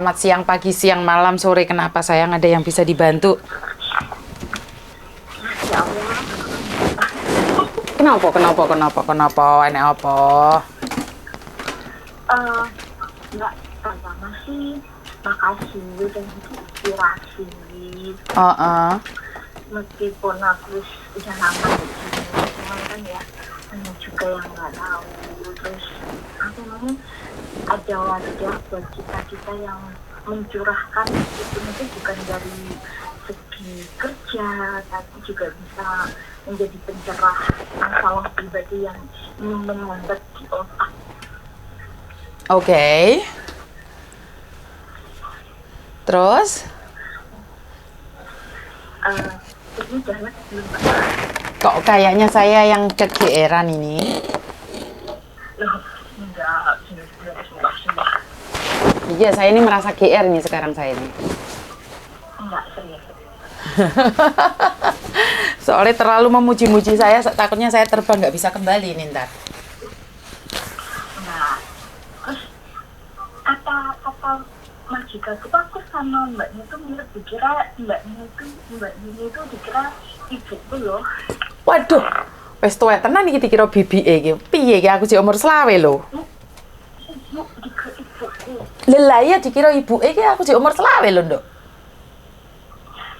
Selamat siang, pagi, siang, malam, sore. Kenapa sayang? Ada yang bisa dibantu? Ya Allah, Kenapa? Ini apa? eh nggak pertama sih makasih udah inspirasi. Meskipun aku udah lama di sini, cuman kan ya banyak juga yang nggak tahu. Terus apa namanya ada wadah buat kita yang mencurahkan itu bukan dari segi kerja, tapi juga bisa menjadi pencerah masalah pribadi yang menghambat di otak. Oke. Terus? Ini jalan belum Kok kayaknya saya yang kegeeran ini? loh, enggak, sumpah. Iya, saya ini merasa GR nih sekarang saya ini. Enggak, serius. Soalnya terlalu memuji-muji saya, takutnya saya terbang nggak bisa kembali nih ntar. Enggak. Terus kata majikanku aku sama mbaknya tuh mirip, dikira mbaknya itu dikira ibuku loh. Waduh, wes tuwek tenan iki dikira bibike iki. Piye iki aku sih umur selawe lho. Ibu dikira ibuku. Lah iya dikira ibuke iki aku sih umur selawe lho, Nduk.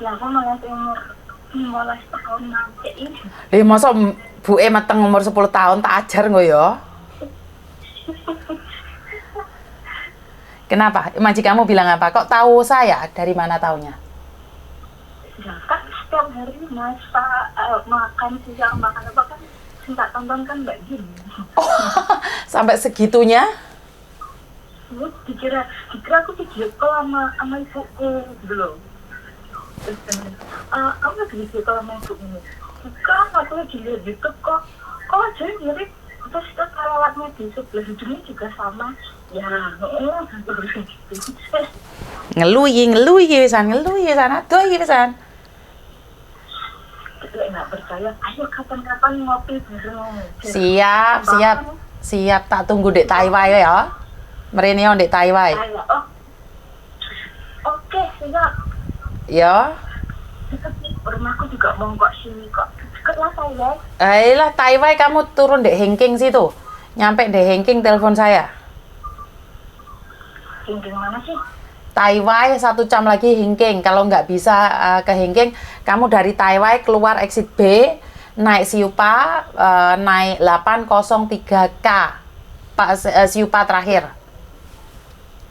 Lah aku malah umur 15 tahun nanti ini. Masa buke meteng umur 10 tahun tak ajar engko ya. Kenapa? Majikanmu bilang apa? Kok tahu saya? Dari mana taunya? Ya kan setiap hari masak, makan siang, makan apa kan minta tonton kan mbak gini. Sampai segitunya? Dikira aku video call sama ibuku belum. Terus kamu lagi video call sama ibuku? Bukan, aku lagi lihat YouTube kok aja mirip. Terus kita lewatnya di sebelah hidungnya juga sama. Ya, Ngeluhi wisan. Aduh iki wisan. nggak percaya, ayo kapan-kapan ngopi bareng. Siap, tak tunggu dek Taiwan ya. Mrene yo dek Taiwan. Oh, oke, siap. Ya. Deket nih, rumahku juga mau kok sini kok. Deket lah saya. Lah Taiwan kamu turun dek Hengking situ. Nyampe dek Hengking telepon saya. Hingga mana sih? Taiwan 1 jam lagi Hengking. Kalau nggak bisa ke Hengking, kamu dari Taiwan keluar exit B, naik Siupa, naik 803K. Pak Siupa terakhir.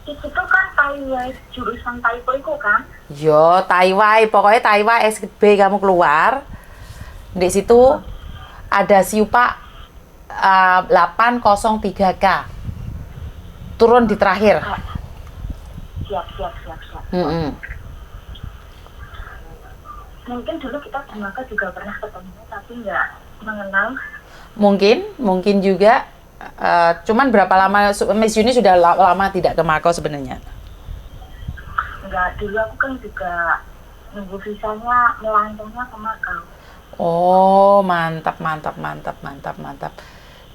Itu kan Taiwan, jurusan Taiwan itu kan? Yo, Taiwan, pokoknya Taiwan exit B kamu keluar. Di situ ada Siupa 803K. Turun di terakhir. Siap. Mungkin dulu kita bernama juga pernah ketemu, tapi nggak mengenal. Mungkin juga. Cuman berapa lama Miss Yuni sudah lama tidak ke Makau sebenarnya? Enggak, dulu aku kan juga nunggu visanya, melancongnya ke Makau. Oh, mantap.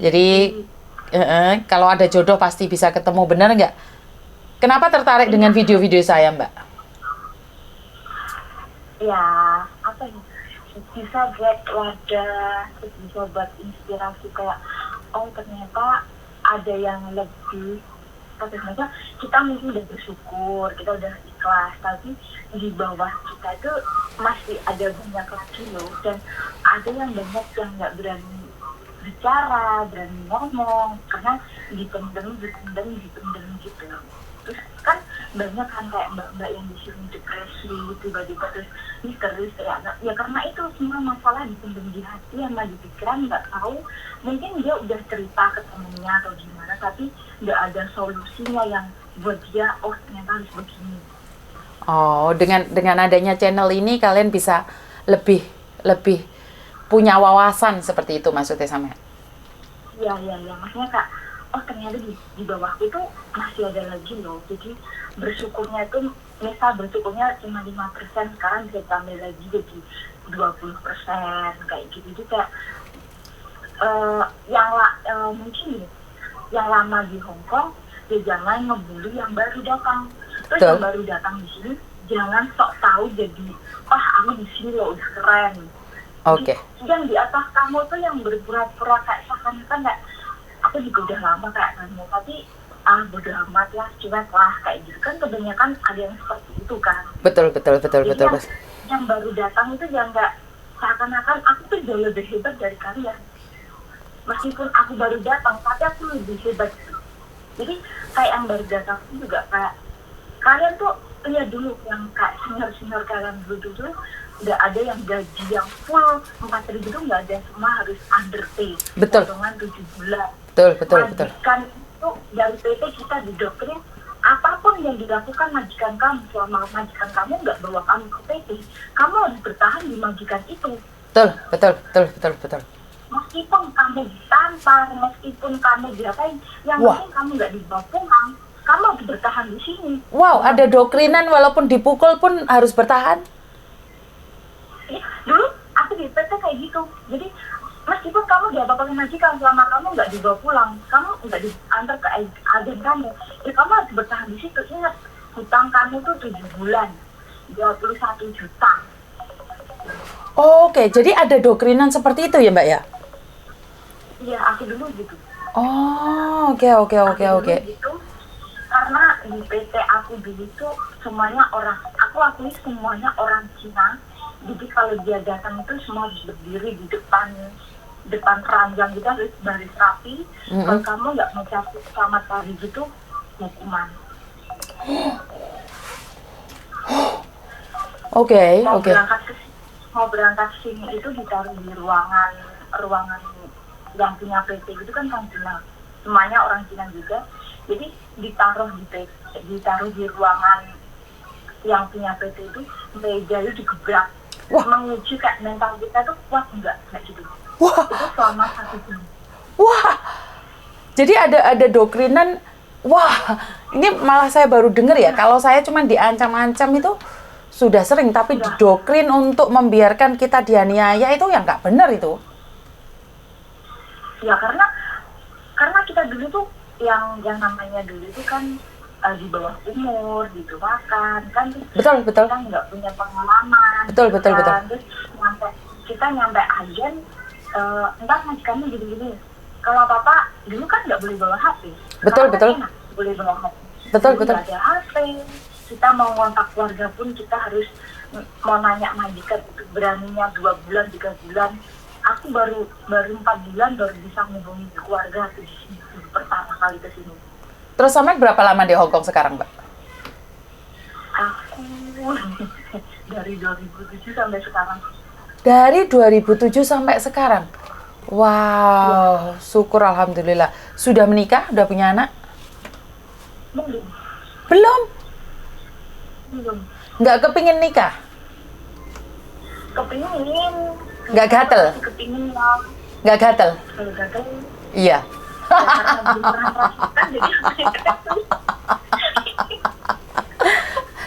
Jadi kalau ada jodoh pasti bisa ketemu, bener nggak? Kenapa tertarik dengan video-video saya, Mbak? Ya, apa ya? Bisa buat wadah, bisa buat inspirasi kayak, oh ternyata ada yang lebih. Ternyata kita mungkin udah bersyukur, kita udah ikhlas, tapi di bawah kita itu masih ada banyak lagi loh, dan ada yang banyak yang nggak berani bicara, berani ngomong, karena dipendem gitu. Terus kan banyak kan kayak mbak-mbak yang disuruh depresi, tiba-tiba terus histeris ya karena itu semua masalah dipendem di hati sama di pikiran, nggak tahu, mungkin dia udah cerita ke temennya atau gimana, tapi nggak ada solusinya yang buat dia, oh ternyata harus begini. Oh, dengan adanya channel ini kalian bisa lebih punya wawasan seperti itu maksudnya sama? Iya, maksudnya kak, oh ternyata di bawah itu masih ada lagi loh. Jadi bersyukurnya itu, misal bersyukurnya cuma 5%, sekarang bisa tambah lagi jadi 20% kayak gitu. Jadi kayak mungkin yang lama di Hong Kong, ya jangan ngebully yang baru datang. Terus Betul. yang baru datang di sini jangan sok tahu jadi aku di sini loh udah keren. Oke. Yang di atas kamu tuh yang berpura-pura kayak seakan-akan kayak aku juga udah lama kayak kamu, tapi bodo amat lah, cuek lah kayak gitu kan, kebanyakan ada yang seperti itu kan. Betul. Jadi yang baru datang itu jangan nggak seakan-akan aku tuh jauh lebih hebat dari kalian. Meskipun aku baru datang, tapi aku lebih hebat. Jadi kayak yang baru datang itu juga kayak kalian tuh lihat dulu yang kayak senior kalian dulu nggak ada yang gaji yang full 4.000 itu nggak ada, semua harus underpay. Betul. Potongan 7 bulan. Betul. Majikan itu dari PT kita didoktrin apapun yang dilakukan majikan kamu selama majikan kamu nggak bawa kamu ke PT, kamu harus bertahan di majikan itu. Betul. Meskipun kamu ditampar, meskipun kamu diapain, yang penting kamu nggak dibawa pulang, kamu harus bertahan di sini. Wow, ada doktrinan walaupun dipukul pun harus bertahan. Dulu aku di PT kayak gitu. Jadi meskipun kamu diapa-apain majikan, selama kamu nggak dibawa pulang, kamu nggak diantar ke agen kamu, ya kamu harus bertahan di situ. Ingat, hutang kamu tuh 7 bulan, 21 juta. Oke, jadi ada doktrinan seperti itu ya Mbak ya? Iya, aku dulu gitu. Oh, oke. Gitu, karena di PT aku dulu tuh semuanya aku akui semuanya orang Cina. Jadi kalau dia datang itu semua harus berdiri di depan ranjang gitu, harus baris rapi. Kalau kamu nggak mengucapkan selamat pagi gitu, hukuman. Oke. Mau berangkat ke sini itu ditaruh di ruangan yang punya PT gitu kan Cina. Semuanya orang Cina juga. Jadi ditaruh di ruangan yang punya PT itu, meja itu digebrak. Menguji kayak mental kita tuh kuat enggak kayak gitu. Itu selama 1 jam. Jadi ada doktrinan. Ini malah saya baru dengar ya. Kalau saya cuma diancam-ancam itu sudah sering, tapi doktrin untuk membiarkan kita dianiaya itu yang nggak benar itu. Ya karena kita dulu tuh yang namanya dulu itu kan di bawah umur, gitu makan kan. Betul. Kita nggak punya pengalaman. Betul. Terus kita nyampe agen, entah majikannya gini-gini. Kalau apa-apa dulu kan nggak boleh bawa HP. Betul. Enak, boleh bawa HP. Betul. Nggak ada HP. Kita mau ngontak keluarga pun kita harus mau nanya majikan itu beraninya 2 bulan 3 bulan. Aku baru 4 bulan baru bisa menghubungi keluarga di sini pertama kali ke sini. Terus sampai berapa lama di Hong Kong sekarang, Mbak? Aku dari 2007 sampai sekarang. Dari 2007 sampai sekarang. Wow, syukur alhamdulillah. Sudah menikah? Udah punya anak? Belum? Nggak kepingin nikah? Kepingin. Nggak gatel? Kepingin lah. Nggak gatel? Kalau gatel, Iya. karena belum pernah merasakan, jadi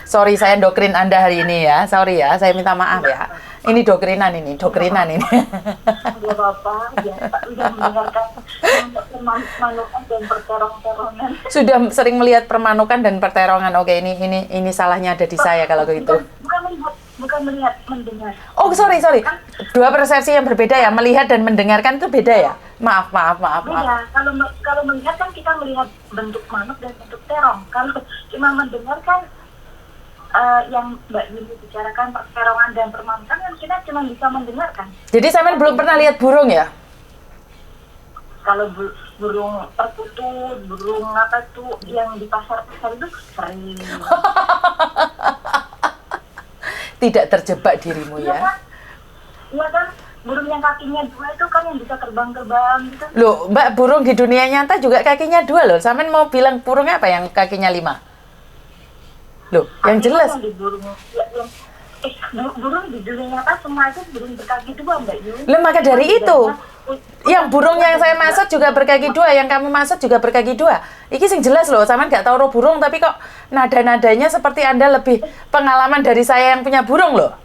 Sorry, saya doktrin Anda hari ini ya. Sorry ya, saya minta maaf ya. Ini doktrinan ini. Gak apa-apa, biasa udah mendengarkan permanukan dan perterong-terongan. Sudah sering melihat permanukan dan perterongan. Oke, ini salahnya ada di saya kalau begitu. Bukan melihat, mendengar. Oh, sorry. Dua persepsi yang berbeda ya. Melihat dan mendengarkan itu beda ya? Maaf. Beda. Kalau melihat kan kita melihat bentuk manuk dan bentuk terong. Kalau cuma mendengarkan yang Mbak Yuni bicarakan perterongan dan permanukan kan kita cuma bisa mendengarkan. Jadi sampean belum pernah lihat burung ya? Kalau burung perkutut, burung apa tuh yang di pasar-pasar itu sering. Tidak terjebak dirimu ya? Iya kan? Burung yang kakinya 2 itu kan yang bisa terbang-terbang gitu. Loh, Mbak, burung di dunia nyata juga kakinya 2 loh. Sampean mau bilang burungnya apa yang kakinya 5? Loh, yang jelas. Burung di dunia nyata semua itu burung berkaki 2, Mbak Yuni. Loh, maka dari itu. Yang burung yang saya maksud juga berkaki 2, yang kamu maksud juga berkaki 2. Iki sing jelas loh, sampean nggak tahu roh burung, tapi kok nada-nadanya seperti Anda lebih pengalaman dari saya yang punya burung loh.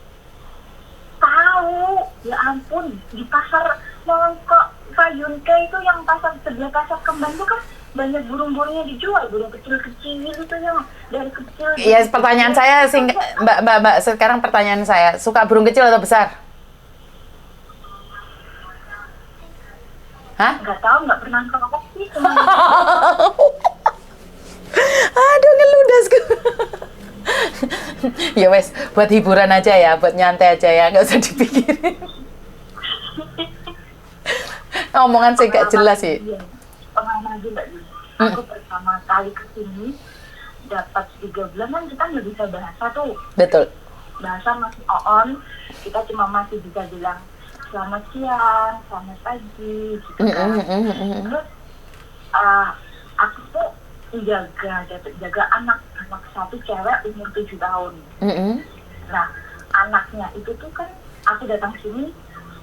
Tahu, ya ampun, di pasar Mongko Payunke itu yang pasar sebelah pasar Kembang itu kan banyak burung-burungnya dijual, burung kecil-kecil gitu yang dari kecil. Iya, pertanyaan saya Mbak, sekarang pertanyaan saya, suka burung kecil atau besar? Hah? Nggak tahu, nggak pernah ngerokok sih. Aduh, ngeludasku. Ya wes, buat hiburan aja ya, buat nyantai aja ya, nggak usah dipikirin. Omongan sih nggak jelas sih. Pengalaman aja Mbak Yuni. Aku pertama kali kesini dapat 3 bulan kan kita nggak bisa bahasa tuh. Betul. Bahasa masih on, kita cuma masih bisa bilang selamat siang, selamat pagi, gitu kan. Terus aku tuh jaga anak satu cewek umur 7 tahun. Nah, anaknya itu tuh kan aku datang sini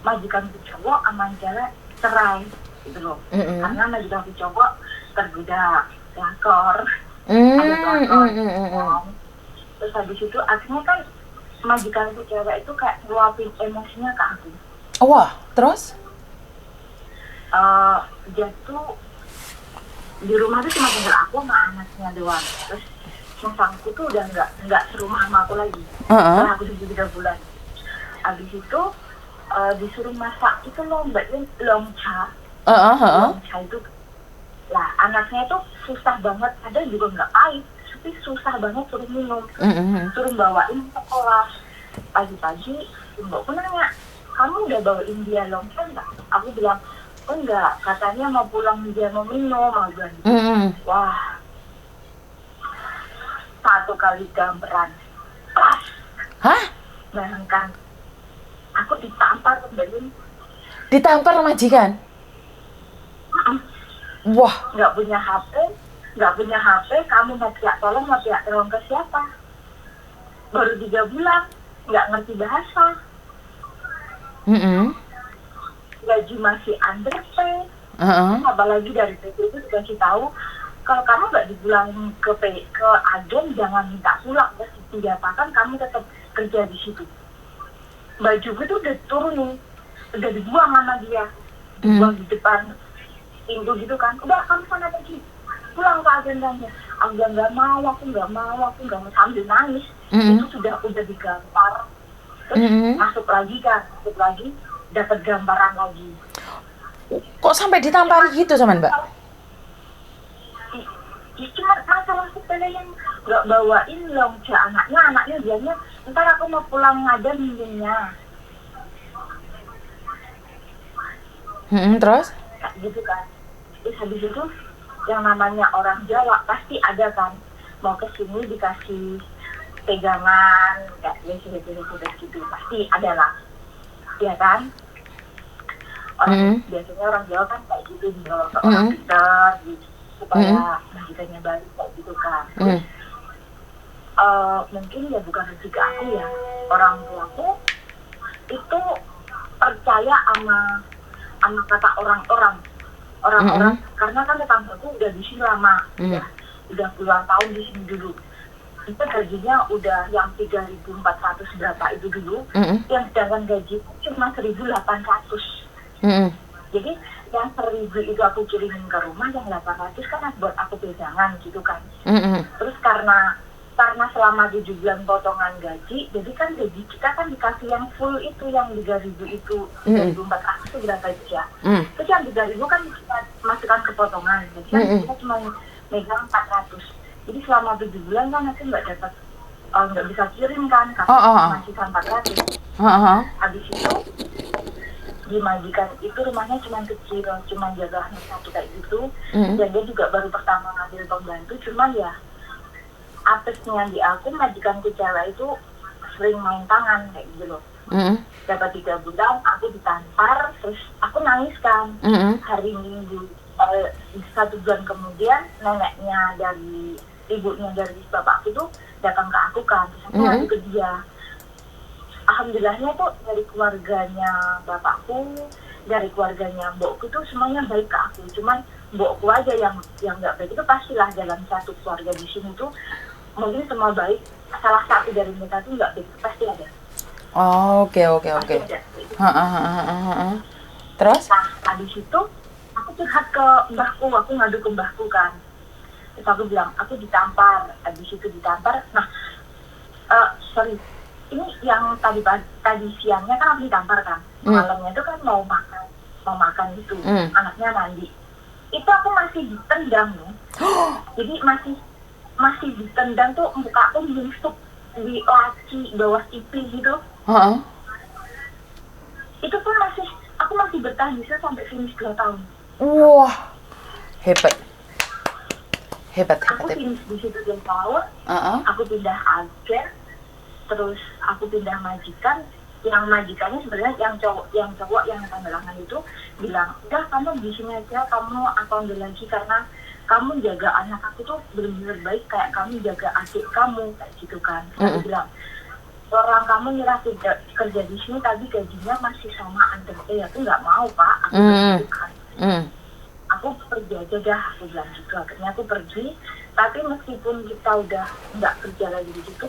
majikan cowok sama cewek cerai gitu loh. Karena majikan cowok tergoda pelakor, ada pelakor. Terus habis itu akhirnya kan majikan cewek itu kayak ngeluapin emosinya ke aku. Wah, terus? Dia tuh di rumah tuh cuma tinggal aku sama anaknya doang. Terus sangku tuh udah nggak serumah sama aku lagi. Setelah aku 3 bulan. Habis itu disuruh masak itu loh Mbak Yun, longcha. Longcha itu, lah anaknya itu susah banget, ada juga nggak pahit, tapi susah banget suruh minum, suruh bawain sekolah. Pagi-pagi mbakku nanya, kamu udah bawain dia longcha nggak? Aku bilang, oh enggak, katanya mau pulang dia mau minum, mau bilang gitu. Wah, satu kali gambaran, pas. Hah? Bayangkan, aku ditampar Mbak Yun. Ditampar majikan? Wah. Nggak punya HP, kamu mau pihak tolong ke siapa? Baru 3 bulan, nggak ngerti bahasa. Gaji masih underpay. Apalagi dari PT itu dikasih tahu, kalau kamu nggak dipulangin ke agen, jangan minta pulang, dinyatakan kamu tetap kerja di situ. Baju itu udah turun nih, udah dibuang sama dia, dibuang di depan pintu gitu kan. Udah kamu sana pergi, pulang ke agendanya. Aku nggak mau, aku nggak mau sambil nangis. Itu sudah digambar. Terus masuk lagi, dapat gambaran lagi. Kok sampai ditampar gitu sama Mbak? Cuma masalah sepele yang nggak bawain longcha anaknya dianya, ntar aku mau pulang aja minumnya. Terus? Gitu kan. Terus habis itu yang namanya orang Jawa pasti ada kan, mau kesini dikasih pegangan kayak biasa gitu, pasti ada lah, ya kan? Biasanya orang Jawa kan kayak gitu, dibawa ke orang pintar gitu, supaya majikannya balik kayak gitu kan. Mungkin ya bukan rezeki aku ya, orang tuaku itu percaya sama kata orang-orang, karena kan tetanggaku udah di sini lama, ya, udah puluhan tahun di sini dulu. Itu gajinya udah yang 3.400 berapa itu dulu, yang sedangkan gaji cuma 1.800. Jadi yang 1.000 itu aku kirimin ke rumah, yang 800 kan buat aku pegangan gitu kan. Terus karena selama 7 bulan potongan gaji, jadi kan gaji kita kan dikasih yang full itu, yang 3.000 itu, 3.400 itu berapa itu ya. Terus yang 3.000 kan kita masukkan ke potongan, jadi kan kita cuma megang 400. Jadi selama 7 bulan kan aku nggak dapat, nggak bisa kirim kan, karena masih 400. Habis itu dimajikan itu rumahnya cuma kecil, cuma jaga anak satu kayak gitu. Dan dia juga baru pertama ngambil pembantu, cuman ya apesnya di aku, majikanku cewek itu sering main tangan kayak gitu loh. Dapat 3 bulan aku ditampar, terus aku nangis kan. Hari Minggu 1 bulan kemudian neneknya dari ibunya dari bapakku itu datang ke aku kan, terus aku ngadu ke dia. Alhamdulillahnya tuh dari keluarganya bapakku, dari keluarganya mbokku tuh semuanya baik ke aku. Cuman mbokku aja yang nggak baik. Itu pastilah dalam satu keluarga di sini tuh mungkin semua baik, salah satu dari mereka tuh nggak baik, pasti ada. Oke. Terus? Nah, habis itu aku curhat ke mbahku, aku ngadu ke mbahku kan. Terus aku bilang, aku ditampar, habis itu ditampar. Nah, sorry, ini yang tadi siangnya kan aku ditampar kan, malamnya itu kan mau makan itu, anaknya mandi. Itu aku masih ditendang nih. Jadi masih ditendang tuh, muka aku menusuk di laci bawah pipi gitu. Itu pun aku masih bertahan bisa sampai finish 2 tahun. Wah, hebat. Aku finish di situ 2 tahun. Aku pindah agen, terus aku pindah majikan. Yang majikannya sebenarnya yang cowok yang tanggalangan itu bilang, udah kamu di sini aja, kamu aku ambil lagi karena kamu jaga anak aku tuh benar-benar baik kayak kamu jaga adik kamu kayak gitu kan. Aku bilang, orang kamu nyerah kerja di sini tapi gajinya masih sama Anda. Aku nggak mau Pak, aku gitu kan. Aku pergi aja dah, aku bilang gitu. Akhirnya aku pergi, tapi meskipun kita udah nggak kerja lagi di situ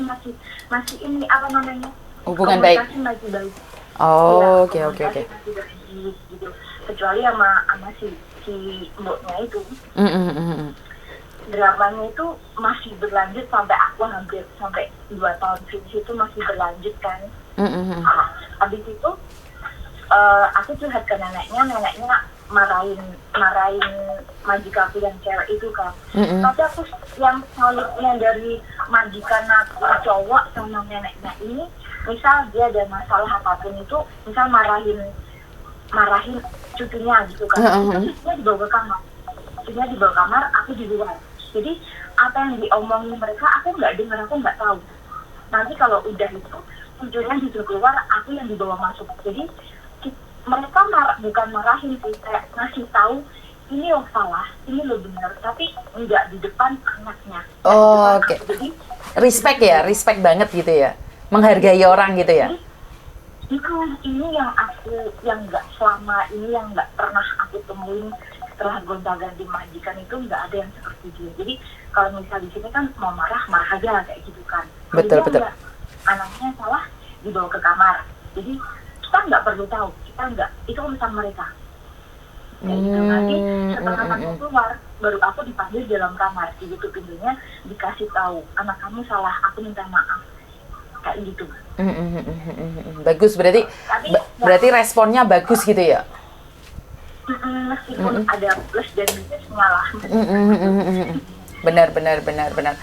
masih ini apa namanya, hubungan baik. Masih baik. Oh, oke. Masih baik gitu. Kecuali sama si mboknya itu. Dramanya itu masih berlanjut sampai aku hampir sampai 2 tahun finish itu masih berlanjut kan. Habis itu aku curhat ke neneknya marahin majikan aku yang cewek itu kan. Tapi aku yang solidnya dari majikan aku cowok sama neneknya ini, misal dia ada masalah apapun itu, misal marahin cucunya gitu kan, cucunya dibawa ke kamar, aku di luar. Jadi apa yang diomongin mereka aku nggak dengar, aku nggak tahu. Nanti kalau udah itu cucunya disuruh keluar, aku yang dibawa masuk. Jadi mereka bukan marahin sih, kayak ngasih tahu ini lo salah, ini lo benar, tapi nggak di depan anaknya. Oke. Jadi respect banget gitu ya, menghargai orang gitu ya. Ini yang nggak selama ini yang nggak pernah aku temuin setelah gonta-ganti majikan itu, nggak ada yang seperti dia. Jadi kalau misal di sini kan mau marah aja kayak gitu kan. Betul. Anaknya salah dibawa ke kamar. Jadi kita nggak perlu tahu, itu urusan mereka. Kayak gitu. Nanti setelah anaknya keluar, baru aku dipanggil dalam kamar, ditutup pintunya, dikasih tahu anak kamu salah, aku minta maaf. Kayak gitu. Bagus, berarti responnya bagus gitu ya. Meskipun ada plus dan minusnya lah. Benar.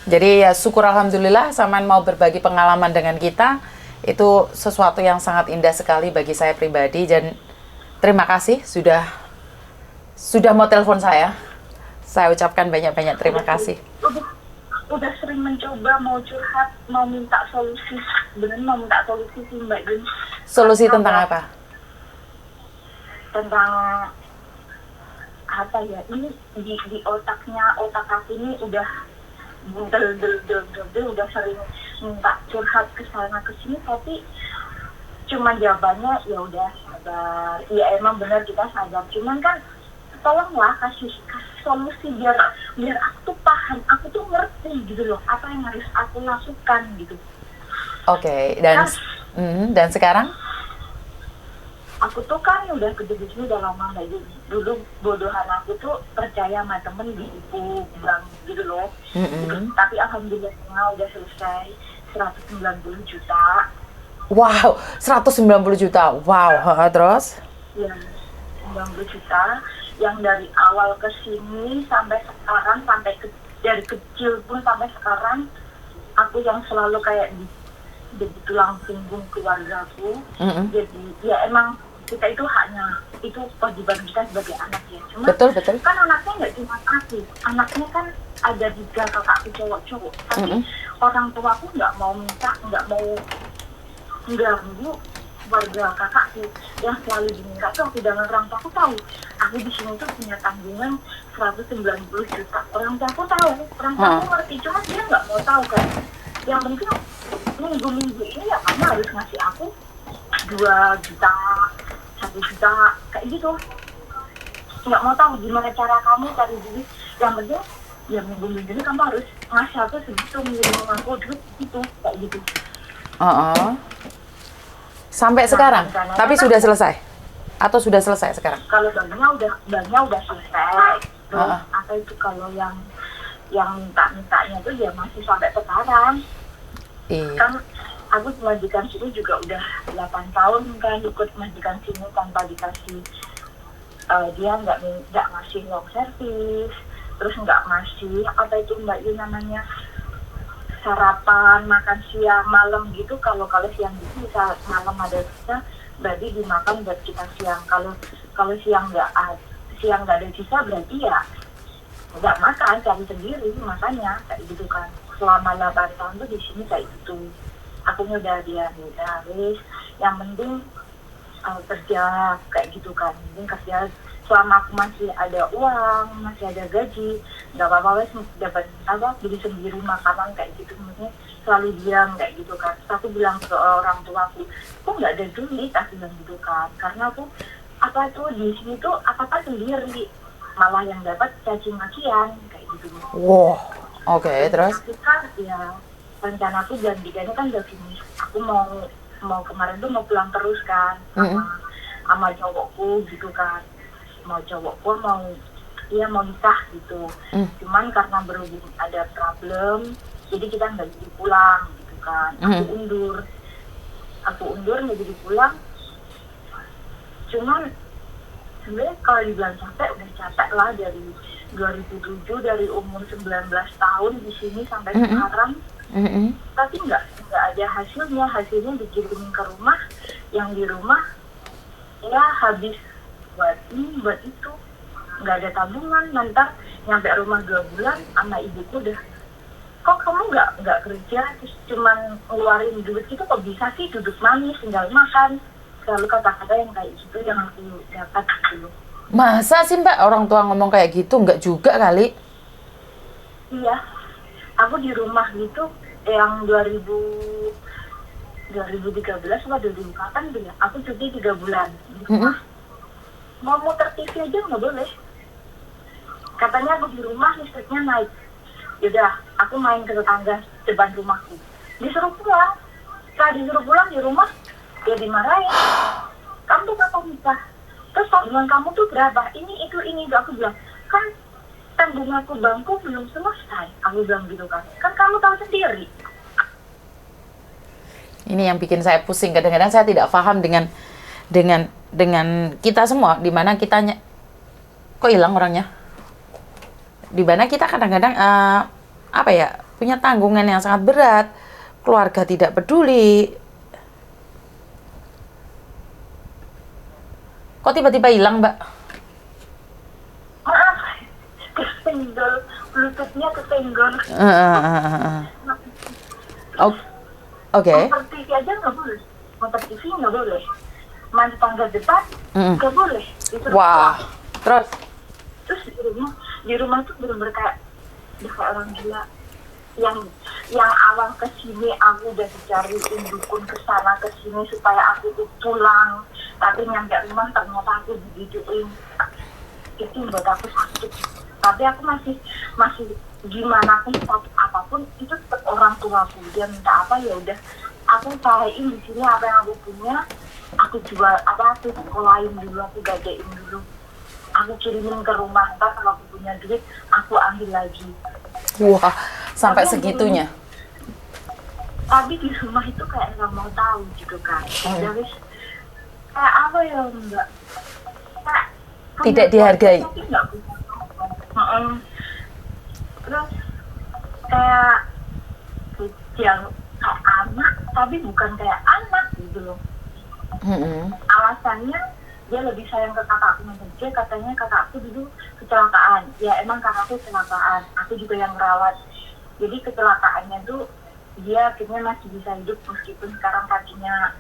Jadi ya syukur alhamdulillah Saman mau berbagi pengalaman dengan kita. Itu sesuatu yang sangat indah sekali bagi saya pribadi, dan terima kasih sudah mau telepon saya. Saya ucapkan banyak-banyak terima kasih. Udah sering mencoba mau curhat, mau minta solusi. Sebenarnya mau minta solusi sih Mbak Jun. Solusi tentang apa? Tentang apa ya, ini di otak aku ini udah budel udah sering minta curhat ke sana ke sini, tapi cuma jawabannya ya udah sabar. Ya emang benar kita sabar, cuman kan tolonglah kasih solusi biar aku tuh paham, aku tuh ngerti gitu loh apa yang harus aku lakukan gitu. Oke, dan sekarang? Aku tuh kan udah kerja di sini udah lama lagi. Dulu bodohan aku tuh percaya sama temen ditipu bilang gitu loh. Tapi alhamdulillah udah selesai 190 juta. Wow, 190 juta. Wow, terus? Ya, 90 juta yang dari awal ke sini sampai sekarang, dari kecil pun sampai sekarang aku yang selalu kayak jadi tulang punggung keluargaku. Jadi ya emang kita itu itu kewajiban kita sebagai anak ya. Cuma betul. Kan anaknya nggak cuma aku, anaknya kan ada 3 kakakku cowok-cowok. Tapi orang tua aku nggak mau mengganggu warga kakakku yang selalu diminta tuh. Aku dengan orang tua aku tahu aku di sini tuh punya tanggungan 190 juta. Orang tua aku tahu, orang tua aku ngerti, cuma dia nggak mau tahu kan. Yang penting minggu-minggu ini ya kamu harus ngasih aku 2 juta, 1 juta, kayak gitu. Nggak mau tahu gimana cara kamu cari duit. Yang penting ya minggu-minggu ini kamu harus ngasih aku segitu, minggu aku duit gitu, kayak gitu. Sampai sekarang, tapi sudah selesai Atau sudah selesai sekarang? Kalau banknya udah selesai. Terus apa itu kalau yang minta-mintanya tuh ya masih sampai sekarang. Iya. Kan aku di majikan sini juga udah 8 tahun kan ikut majikan sini tanpa dikasih, dia nggak ngasih long service, terus nggak ngasih apa itu Mbak Yu namanya sarapan, makan siang, malam gitu. Kalau siang gitu bisa malam ada sisa, berarti dimakan buat kita siang. Kalau siang nggak ada sisa berarti ya nggak makan, cari sendiri makanya kayak gitu kan. Selama 8 tahun tuh di sini kayak gitu. Aku udah wis yang penting kerja kayak gitu kan. Penting kerja selama aku masih ada uang, masih ada gaji, nggak apa-apa wes dapat beli sendiri makanan kayak gitu. Maksudnya selalu diam kayak gitu kan. Terus aku bilang ke orang tua aku, kok nggak ada duit, aku bilang gitu kan. Karena aku di sini tuh apa sendiri, malah yang dapat cacing makian kayak gitu. Wow, oke, terus? Tapi kan ya rencana aku bulan 3 kan udah finish. Aku mau kemarin tuh mau pulang terus kan sama cowokku gitu kan. Mau nikah gitu. Cuman karena berhubung ada problem, jadi kita nggak jadi pulang gitu kan. Aku undur nggak jadi pulang. Cuman sebenarnya kalau dibilang capek, udah capek lah dari 2007, dari umur 19 tahun di sini sampai sekarang. Tapi nggak ada hasilnya dikirimin ke rumah, yang di rumah ya habis buat ini buat itu, nggak ada tabungan. Nanti nyampe rumah 2 bulan sama ibuku udah, kok kamu nggak kerja terus cuman ngeluarin duit itu, kok bisa sih duduk manis tinggal makan. Selalu kata-kata yang kayak gitu yang aku dapat gitu. Masa sih Mbak orang tua ngomong kayak gitu? Nggak juga kali. Iya, aku di rumah gitu yang 2013 atau 2000 kapan gitu ya, aku cuti 3 bulan di rumah. Mau muter TV aja nggak boleh. Katanya aku di rumah listriknya naik. Yaudah, aku main ke tetangga depan rumahku. Disuruh pulang. Setelah disuruh pulang di rumah, dia dimarahin. Kamu tuh kapan nikah? Terus tabungan kamu tuh berapa? Ini. Aku bilang, kan tanggung aku bangku belum selesai. Aku bilang gitu kan. Kan kamu tahu sendiri. Ini yang bikin saya pusing. Kadang-kadang saya tidak paham dengan kita semua, di mana kitanya kok hilang orangnya, di mana kita kadang-kadang punya tanggungan yang sangat berat, keluarga tidak peduli. Kok tiba-tiba hilang Mbak? Maaf, kesenggol, bluetoothnya kesenggol. Oke. Motor TV aja nggak boleh, motor TV nggak boleh, main tangga depan nggak boleh. Wah, terus di rumah tuh bener-bener kayak orang gila. Yang awal kesini aku udah dicariin dukun kesana kesini supaya aku tuh pulang, tapi nyampe rumah ternyata aku digituin. Itu buat aku sakit. Tapi aku masih gimana pun sakit apapun itu tetap orang tuaku. Dia minta apa ya udah aku usahain di sini apa yang aku punya. Aku jual aku sekolahin dulu, aku gadein dulu, aku kirimin ke rumah. Ntar kalau aku punya duit aku ambil lagi. Wah, sampai segitunya. Tapi di rumah itu kayak nggak mau tahu gitu kan. Jadi kayak apa ya, enggak kayak tidak dihargai. Tapi nggak punya. Terus kayak yang kayak anak tapi bukan kayak anak gitu loh. Alasannya dia lebih sayang ke kakakku saja. Katanya kakakku dulu kecelakaan. Ya emang kakakku kecelakaan, aku juga yang merawat. Jadi kecelakaannya tuh dia akhirnya masih bisa hidup meskipun sekarang kakinya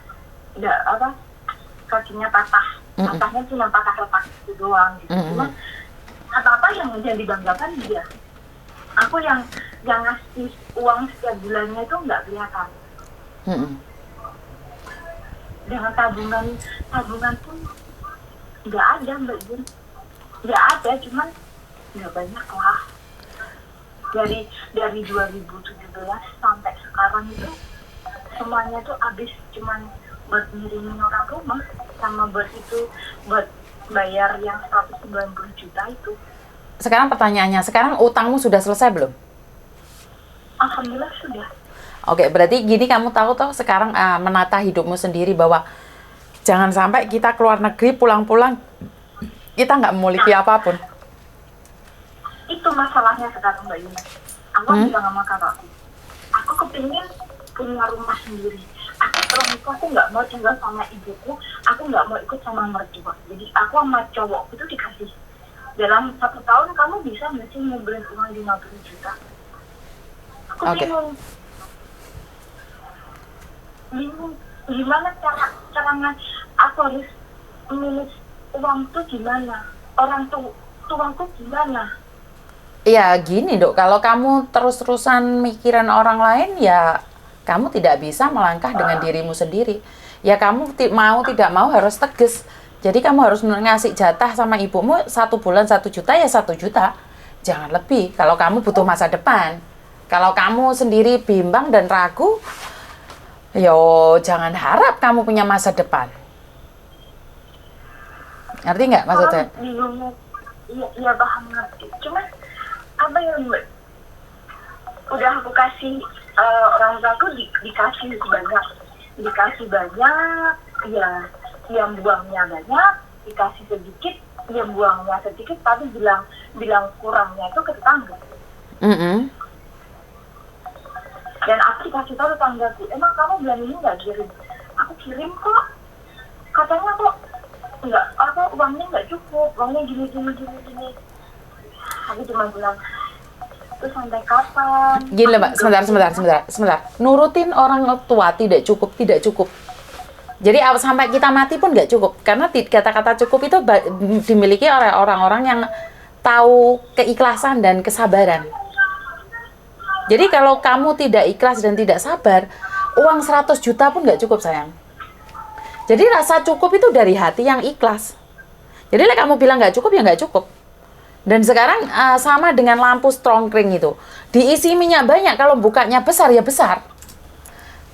kakinya patah. Patahnya cuma patah lepas itu doang gitu. Cuma apa yang dibanggakan dia. Aku yang ngasih uang setiap bulannya itu nggak kelihatan. Dengan tabungan pun nggak ada Mbak Jun, nggak ada, cuman nggak banyak lah. Dari 2017 sampai sekarang itu semuanya tuh habis cuman buat ngirimin orang rumah. sama bos itu buat bayar yang 190 juta itu. Sekarang pertanyaannya, sekarang utangmu sudah selesai belum? Alhamdulillah sudah. Oke, berarti gini, kamu tahu toh sekarang menata hidupmu sendiri bahwa jangan sampai kita keluar negeri pulang-pulang kita nggak memiliki apapun. Itu masalahnya sekarang Mbak Yuna. Aku bilang sama kakakku, aku kepingin punya rumah sendiri. Aku nggak mau tinggal sama ibuku, aku nggak mau ikut sama mertua. Jadi aku sama cowok itu dikasih, dalam 1 tahun kamu bisa nggak sih ngumpulin uang 50 juta. Aku bingung gimana caranya aku harus minus uang tuh gimana, orang tuaku gimana. Ya gini dok, kalau kamu terus-terusan mikirin orang lain ya kamu tidak bisa melangkah dengan dirimu sendiri. Ya kamu mau tidak mau harus tegas. Jadi kamu harus ngasih jatah sama ibumu 1 bulan 1 juta ya 1 juta. Jangan lebih kalau kamu butuh masa depan. Kalau kamu sendiri bimbang dan ragu, yo jangan harap kamu punya masa depan. Ngerti nggak maksudnya? Iya paham ngerti. Cuma apa yang udah aku kasih orang tua aku dikasih banyak, ya yang buangnya banyak, dikasih sedikit, yang buangnya sedikit, tapi bilang kurangnya itu ke tetangga. Dan aku dikasih tahu tetanggaku, emang kamu bulan ini nggak kirim? Aku kirim kok. Katanya kok nggak, uangnya nggak cukup, uangnya gini. Aku cuma bilang, itu sampai kapan? Gini mbak, sebentar. Nurutin orang tua tidak cukup. Jadi sampai kita mati pun nggak cukup. Karena kata-kata cukup itu dimiliki oleh orang-orang yang tahu keikhlasan dan kesabaran. Jadi kalau kamu tidak ikhlas dan tidak sabar, uang 100 juta pun nggak cukup sayang. Jadi rasa cukup itu dari hati yang ikhlas. Jadi kamu bilang nggak cukup ya nggak cukup. Dan sekarang sama dengan lampu strongkring itu. Diisi minyak banyak, kalau bukanya besar ya besar.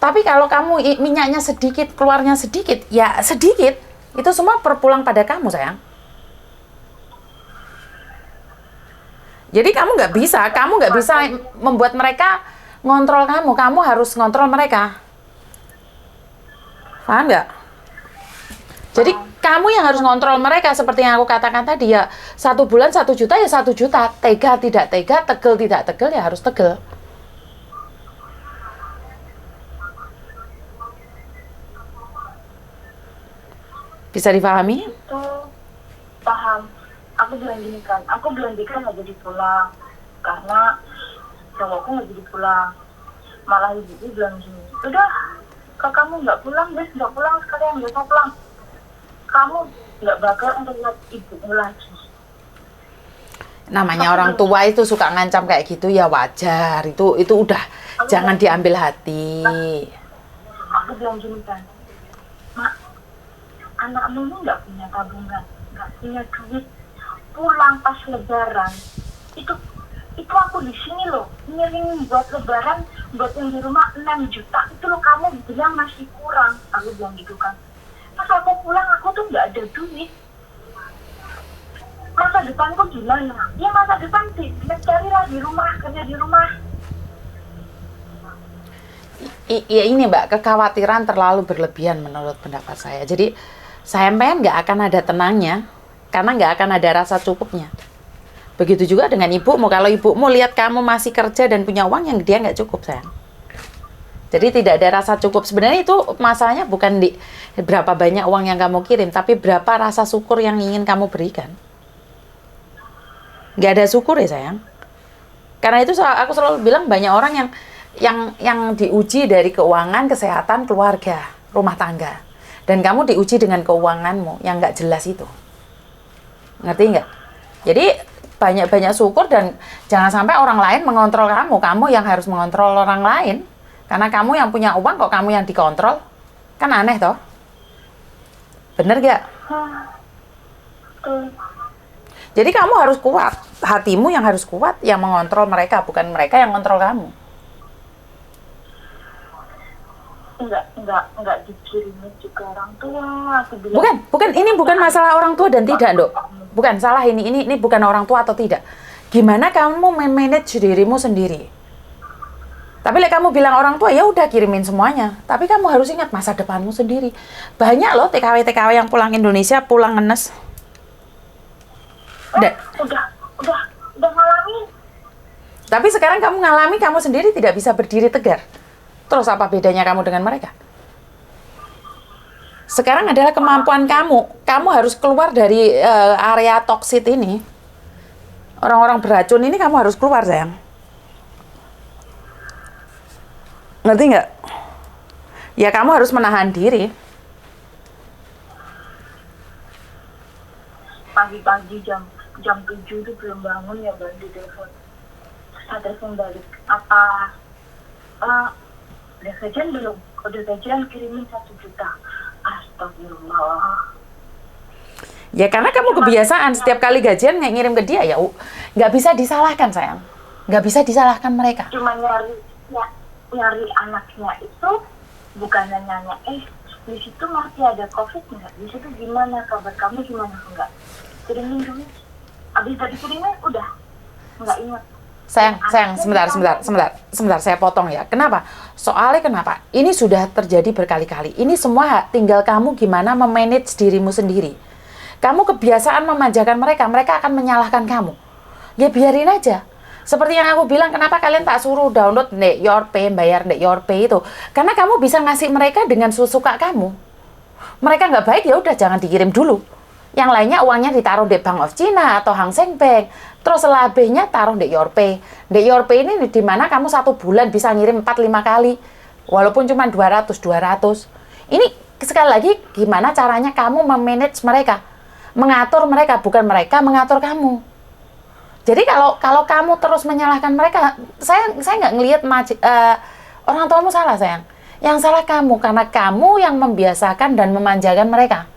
Tapi kalau kamu minyaknya sedikit, keluarnya sedikit, ya sedikit. Itu semua berpulang pada kamu sayang. Jadi kamu nggak bisa membuat mereka ngontrol kamu harus ngontrol mereka. Paham nggak? Jadi kamu yang harus ngontrol mereka seperti yang aku katakan tadi ya. 1 bulan 1 juta ya 1 juta. Tega tidak tega, tegel tidak tegel ya harus tegel. Bisa dipahami? Itu paham. Aku bilang gini kan, nggak jadi pulang karena cowokku nggak jadi pulang. Malah ibu bilang gini, udah kalau kamu nggak pulang, nggak pulang sekalian, nggak mau pulang. Kamu nggak bakal ngeliat ibumu lagi. Namanya orang tua itu suka ngancam kayak gitu ya wajar. Itu udah jangan diambil hati. Aku bilang gini kan, Mak, anakmu ini nggak punya tabungan, nggak punya duit. Pulang pas lebaran itu aku di sini loh ngirim buat lebaran buat yang di rumah 6 juta itu loh, kamu bilang masih kurang. Aku bilang gitu kan, pas aku pulang aku tuh nggak ada duit. Masa depanku gimana? Ya masa depan sih carilah di rumah, kerja di rumah. Iya ini mbak, kekhawatiran terlalu berlebihan menurut pendapat saya. Jadi sampean nggak akan ada tenangnya karena nggak akan ada rasa cukupnya. Begitu juga dengan ibumu. Kalau ibumu lihat kamu masih kerja dan punya uang yang dia nggak cukup sayang. Jadi tidak ada rasa cukup. Sebenarnya itu masalahnya bukan di berapa banyak uang yang kamu kirim, tapi berapa rasa syukur yang ingin kamu berikan. Nggak ada syukur ya sayang. Karena itu aku selalu bilang banyak orang yang diuji dari keuangan, kesehatan, keluarga, rumah tangga. Dan kamu diuji dengan keuanganmu yang nggak jelas itu. Ngerti nggak? Jadi banyak-banyak syukur dan jangan sampai orang lain mengontrol kamu yang harus mengontrol orang lain. Karena kamu yang punya uang kok kamu yang dikontrol. Kan aneh toh? Bener nggak? Jadi kamu harus kuat. Hatimu yang harus kuat, yang mengontrol mereka, bukan mereka yang mengontrol kamu. enggak dikirimin juga orang tua. Aku bilang, Ini bukan masalah orang tua dan tidak, Dok. Bukan salah ini bukan orang tua atau tidak. Gimana kamu memanage dirimu sendiri? Tapi kamu bilang orang tua, ya udah kirimin semuanya. Tapi kamu harus ingat masa depanmu sendiri. Banyak loh TKW yang pulang Indonesia, pulang ngenes. Udah ngalamin. Tapi sekarang kamu ngalami, kamu sendiri tidak bisa berdiri tegar. Terus apa bedanya kamu dengan mereka? Sekarang adalah kemampuan kamu. Kamu harus keluar dari area toksit ini. Orang-orang beracun ini kamu harus keluar, sayang. Ngerti nggak? Ya kamu harus menahan diri. Pagi-pagi jam 7 itu belum bangun ya baru di telepon. Ada yang balik apa? Udah gajian belum? Udah gajian kirimin 1 juta. Astagfirullah. Ya karena kamu kebiasaan setiap kali gajian ngirim ke dia, ya nggak bisa disalahkan, sayang. Nggak bisa disalahkan mereka. Cuma nyari anaknya itu bukan nanya, di situ masih ada COVID nggak? Di situ gimana kabar kamu, gimana enggak? Kirimin duit. Abis dari kirimin udah nggak ingat. Sayang, sebentar, saya potong ya. Kenapa? Soalnya kenapa? Ini sudah terjadi berkali-kali. Ini semua tinggal kamu gimana memanage dirimu sendiri. Kamu kebiasaan memanjakan mereka akan menyalahkan kamu. Ya biarin aja. Seperti yang aku bilang, kenapa kalian tak suruh download Ndek Yorpay, bayar Ndek Yorpay itu? Karena kamu bisa ngasih mereka dengan sesuka kamu. Mereka nggak baik, ya udah jangan dikirim dulu. Yang lainnya uangnya ditaruh di Bank of China atau Hang Seng Bank. Terus selebihnya taruh Ndek Yorpay. Ndek Yorpay ini di mana kamu 1 bulan bisa ngirim 4-5 kali. Walaupun cuma 200. Ini sekali lagi gimana caranya kamu memanage mereka. Mengatur mereka, bukan mereka mengatur kamu. Jadi kalau kamu terus menyalahkan mereka, saya nggak ngelihat orang tuamu salah, sayang. Yang salah kamu, karena kamu yang membiasakan dan memanjakan mereka.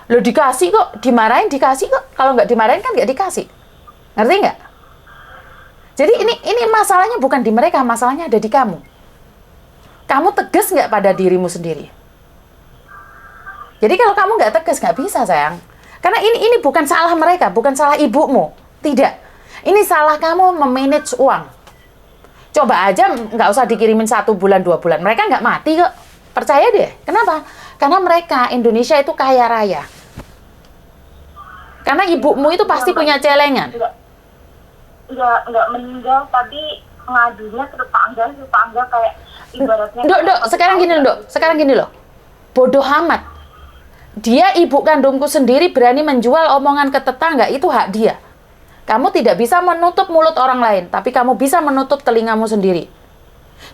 Lo dikasih kok, dimarahin dikasih kok. Kalau nggak dimarahin kan nggak dikasih. Ngerti nggak? Jadi ini masalahnya bukan di mereka, masalahnya ada di kamu. Kamu tegas nggak pada dirimu sendiri? Jadi kalau kamu nggak tegas, nggak bisa, sayang. Karena ini bukan salah mereka, bukan salah ibumu. Tidak. Ini salah kamu memanage uang. Coba aja nggak usah dikirimin 1 bulan, 2 bulan. Mereka nggak mati kok. Percaya deh. Kenapa? Karena mereka, Indonesia itu kaya raya. Karena ibumu itu pasti punya celengan. Nggak meninggal, tapi ngadunya ke tetangga kayak ibaratnya. Dok, sekarang gini loh. Bodoh amat. Dia ibu kandungku sendiri berani menjual omongan ke tetangga, itu hak dia. Kamu tidak bisa menutup mulut orang lain, tapi kamu bisa menutup telingamu sendiri.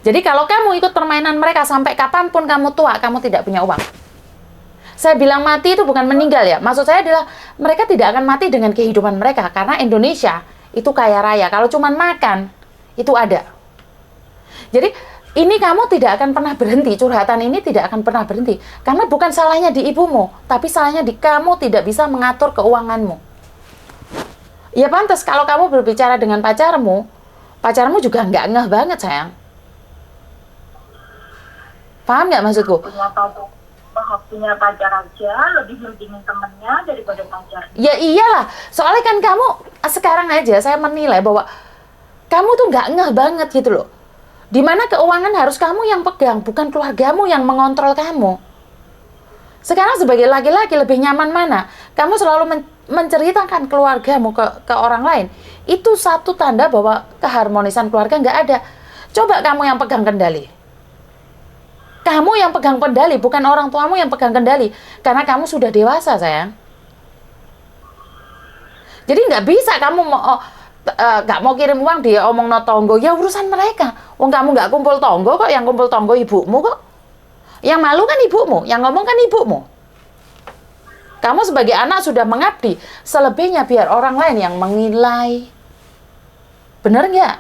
Jadi kalau kamu ikut permainan mereka sampai kapanpun kamu tua, kamu tidak punya uang. Saya bilang mati itu bukan meninggal ya. Maksud saya adalah mereka tidak akan mati dengan kehidupan mereka. Karena Indonesia itu kaya raya. Kalau cuma makan, itu ada. Jadi ini kamu tidak akan pernah berhenti. Curhatan ini tidak akan pernah berhenti. Karena bukan salahnya di ibumu, tapi salahnya di kamu tidak bisa mengatur keuanganmu. Ya pantas kalau kamu berbicara dengan pacarmu juga nggak ngeh banget, sayang. Paham nggak maksudku? Punya pacar aja lebih mentingin temennya daripada pacar. Ya iyalah, soalnya kan kamu sekarang aja saya menilai bahwa kamu tuh nggak ngeh banget gitu loh. Dimana keuangan harus kamu yang pegang, bukan keluargamu yang mengontrol kamu. Sekarang sebagai laki-laki lebih nyaman mana? Kamu selalu menceritakan keluargamu ke orang lain. Itu satu tanda bahwa keharmonisan keluarga nggak ada. Coba kamu yang pegang kendali. Kamu yang pegang kendali, bukan orang tuamu yang pegang kendali. Karena kamu sudah dewasa, sayang. Jadi nggak bisa kamu nggak mau kirim uang dia omong no tonggo. Ya urusan mereka. Wong kamu nggak kumpul tonggo kok, yang kumpul tonggo ibumu kok. Yang malu kan ibumu, yang ngomong kan ibumu. Kamu sebagai anak sudah mengabdi, selebihnya biar orang lain yang menilai. Bener nggak?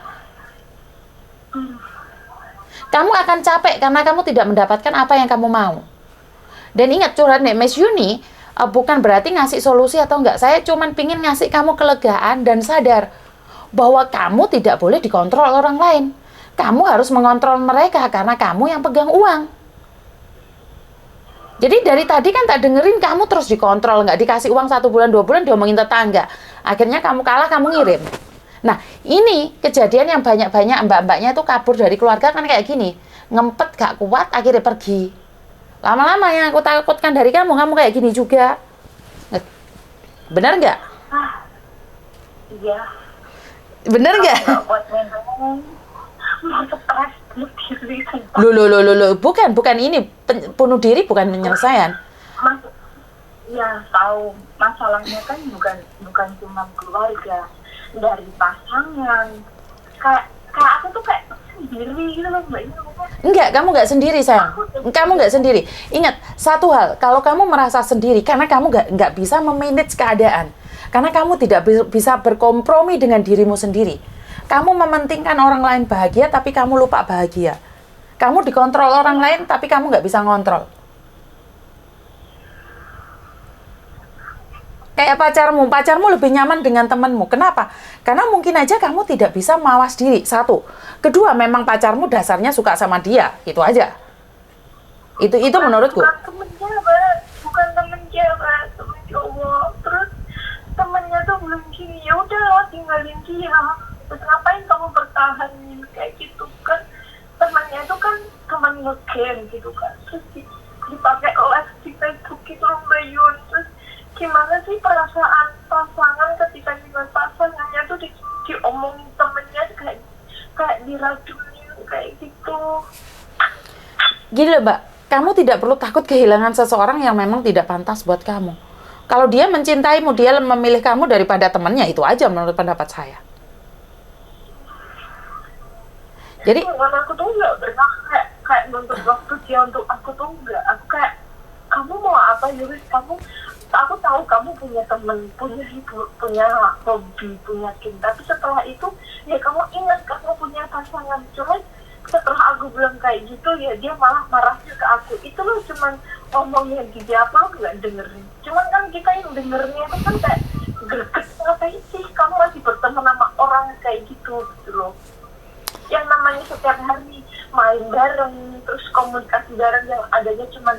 Kamu akan capek karena kamu tidak mendapatkan apa yang kamu mau. Dan ingat, curhat nih, Miss Yuni, bukan berarti ngasih solusi atau enggak. Saya cuma pingin ngasih kamu kelegaan dan sadar bahwa kamu tidak boleh dikontrol orang lain. Kamu harus mengontrol mereka karena kamu yang pegang uang. Jadi dari tadi kan tak dengerin kamu terus dikontrol, nggak dikasih uang 1 bulan 2 bulan diomongin tetangga. Akhirnya kamu kalah, kamu ngirim. Nah ini kejadian yang banyak-banyak mbak-mbaknya itu kabur dari keluarga kan kayak gini, ngempet gak kuat akhirnya pergi. Lama-lama yang aku takutkan dari kamu kayak gini juga. Bener nggak? Iya. Bener nggak? Nggak buat minum, mau stres bunuh diri. Loh, bukan ini bunuh diri bukan penyelesaian. Mas, ya tahu masalahnya kan bukan cuma keluarga, dari pasangan. Kayak aku tuh kayak sendiri gitu loh Mbak. Enggak, kamu nggak sendiri sayang. Kamu nggak sendiri. Ingat satu hal, kalau kamu merasa sendiri karena kamu nggak bisa memanage keadaan, karena kamu tidak bisa berkompromi dengan dirimu sendiri. Kamu mementingkan orang lain bahagia, tapi kamu lupa bahagia. Kamu dikontrol orang lain, tapi kamu nggak bisa ngontrol. Kayak pacarmu lebih nyaman dengan temanmu. Kenapa? Karena mungkin aja kamu tidak bisa mawas diri. Satu. Kedua, memang pacarmu dasarnya suka sama dia. Itu aja. Itu menurutku. Bukan temennya, Mbak. Bukan temennya, Mbak. Temen cowok. Terus temennya tuh belum gini. Ya udah lo tinggalin dia. Terus ngapain kamu bertahanin kayak gitu kan? Temennya itu kan teman nge-game gitu kan. Terus dipakai live di Facebook gitu loh Mbak Yun. Terus gimana sih perasaan pasangan ketika dengan pasangannya tuh diomongin temennya kayak diracunin kayak gitu. Gini loh Mbak, kamu tidak perlu takut kehilangan seseorang yang memang tidak pantas buat kamu. Kalau dia mencintaimu, dia memilih kamu daripada temannya, itu aja menurut pendapat saya. Jadi aku tuh nggak pernah kayak nuntut waktu dia untuk aku tuh nggak. Aku kayak, kamu mau apa Yuris? Aku tahu kamu punya temen, punya hidup, punya hobi, punya game. Tapi setelah itu, ya kamu ingat kamu punya pasangan. Cuman setelah aku bilang kayak gitu, ya dia malah marahnya ke aku. Itu loh cuman ngomongnya di dia, apa lo nggak dengerin. Cuman kan kita yang dengernya itu kan kayak greget, ngapain sih kamu masih berteman sama orang kayak gitu loh. Yang namanya setiap hari main bareng, terus komunikasi bareng yang adanya cuman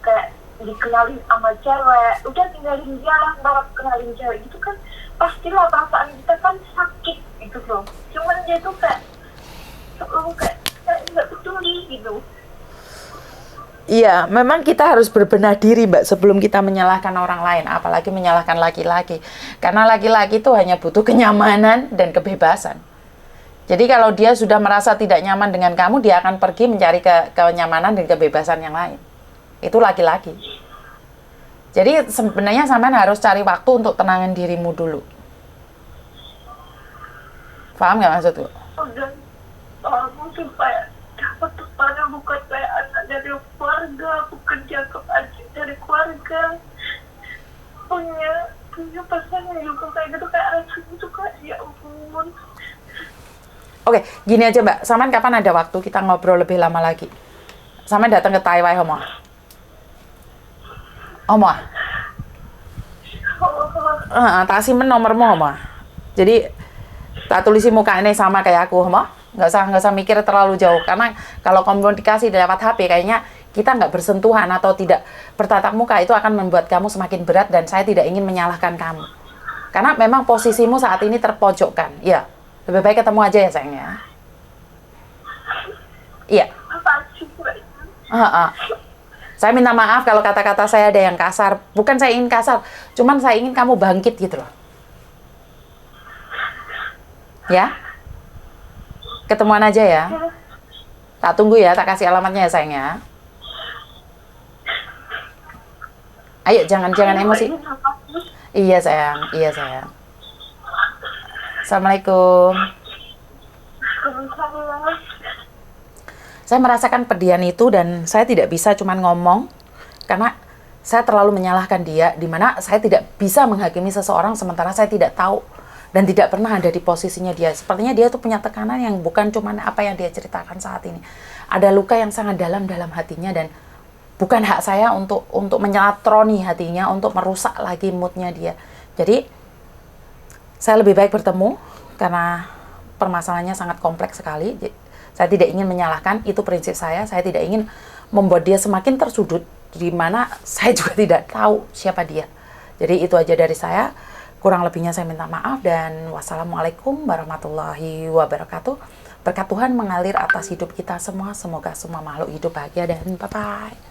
kayak dikenalin sama cewek, udah tinggalin dia lah, ntar kenalin cewek gitu kan, pastilah perasaan kita kan sakit gitu loh. Cuman dia tuh kayak selalu kayak nggak peduli gitu. iya, memang kita harus berbenah diri Mbak sebelum kita menyalahkan orang lain, apalagi menyalahkan laki-laki. Karena laki-laki itu hanya butuh kenyamanan dan kebebasan. Jadi kalau dia sudah merasa tidak nyaman dengan kamu, dia akan pergi mencari kenyamanan dan kebebasan yang lain. Itu laki-laki. Jadi sebenarnya sampean harus cari waktu untuk tenangin dirimu dulu. Paham nggak maksudku? Dan aku supaya dapat kepada bukan kayak anak dari keluarga, aku kerja dari keluarga, punya pasangan juga kayak gitu, kayak rasanya tuh kayak ya ampun. Oke, gini aja Mbak, sampean kapan ada waktu kita ngobrol lebih lama lagi? Sampean datang ke Taiwan, Homo? Tak simpen nomormu, Homo. Jadi tak tulisi muka ini sama kayak aku, Homo. Nggak usah mikir terlalu jauh, karena kalau komunikasi lewat HP kayaknya kita nggak bersentuhan atau tidak bertatap muka, itu akan membuat kamu semakin berat dan saya tidak ingin menyalahkan kamu. Karena memang posisimu saat ini terpojokkan, ya. Lebih baik ketemu aja ya sayang ya. Iya. Saya minta maaf kalau kata-kata saya ada yang kasar. Bukan saya ingin kasar, cuman saya ingin kamu bangkit gitu loh. Ya? Ketemuan aja ya. Tak tunggu ya, tak kasih alamatnya ya sayang ya. Ayo jangan emosi. Iya sayang. Assalamualaikum. Saya merasakan pedihan itu dan saya tidak bisa cuman ngomong karena saya terlalu menyalahkan dia, di mana saya tidak bisa menghakimi seseorang sementara saya tidak tahu dan tidak pernah ada di posisinya dia. Sepertinya dia tuh punya tekanan yang bukan cuman apa yang dia ceritakan saat ini. Ada luka yang sangat dalam hatinya dan bukan hak saya untuk menyelatroni hatinya, untuk merusak lagi moodnya dia. Jadi saya lebih baik bertemu karena permasalahannya sangat kompleks sekali. Saya tidak ingin menyalahkan, itu prinsip saya tidak ingin membuat dia semakin tersudut di mana saya juga tidak tahu siapa dia. Jadi itu aja dari saya. Kurang lebihnya saya minta maaf dan wassalamualaikum warahmatullahi wabarakatuh. Berkat Tuhan mengalir atas hidup kita semua. Semoga semua makhluk hidup bahagia dan bye-bye.